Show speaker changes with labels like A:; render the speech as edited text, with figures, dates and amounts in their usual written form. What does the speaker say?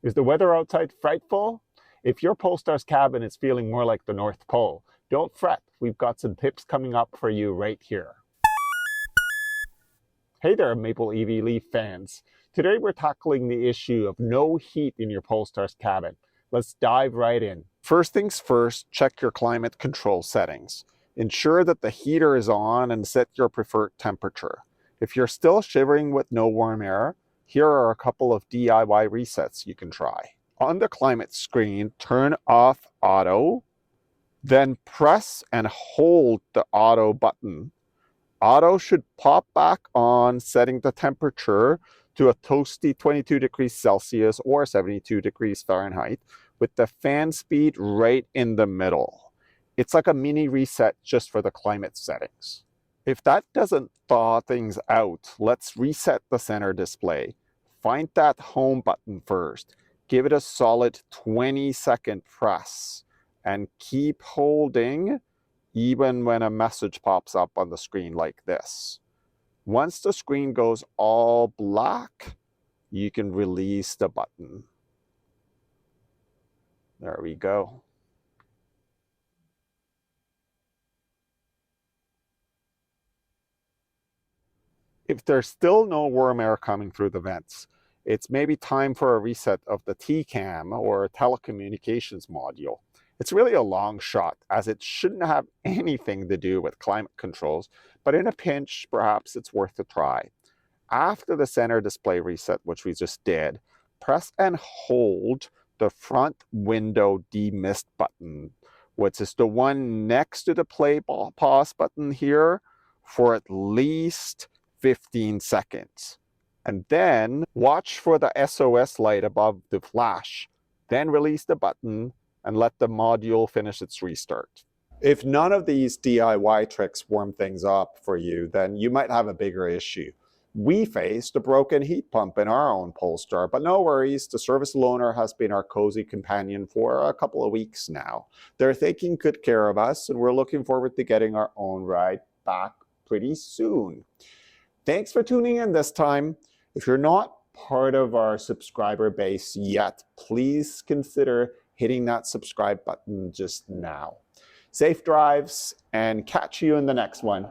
A: Is the weather outside frightful? If your Polestar's cabin is feeling more like the North Pole, don't fret. We've got some tips coming up for you right here. Hey there, Maple EV Leaf fans. Today we're tackling the issue of no heat in your Polestar's cabin. Let's dive right in. First things first, check your climate control settings. Ensure that the heater is on and set your preferred temperature. If you're still shivering with no warm air, here are a couple of DIY resets you can try. On the climate screen, turn off auto, then press and hold the auto button. Auto should pop back on, setting the temperature to a toasty 22 degrees Celsius or 72 degrees Fahrenheit with the fan speed right in the middle. It's like a mini reset just for the climate settings. If that doesn't thaw things out, let's reset the center display. Find that home button first. Give it a solid 20-second press and keep holding even when a message pops up on the screen like this. Once the screen goes all black, you can release the button. There we go. If there's still no warm air coming through the vents, it's maybe time for a reset of the TCAM or telecommunications module. It's really a long shot, as it shouldn't have anything to do with climate controls, but in a pinch, perhaps it's worth a try. After the center display reset, which we just did, press and hold the front window demist button, which is the one next to the play pause button here, for at least 15 seconds. And then watch for the SOS light above the flash. Then release the button and let the module finish its restart. If none of these DIY tricks warm things up for you, then you might have a bigger issue. We faced a broken heat pump in our own Polestar, but no worries, the service loaner has been our cozy companion for a couple of weeks now. They're taking good care of us, and we're looking forward to getting our own ride back pretty soon. Thanks for tuning in this time. If you're not part of our subscriber base yet, please consider hitting that subscribe button just now. Safe drives, and catch you in the next one.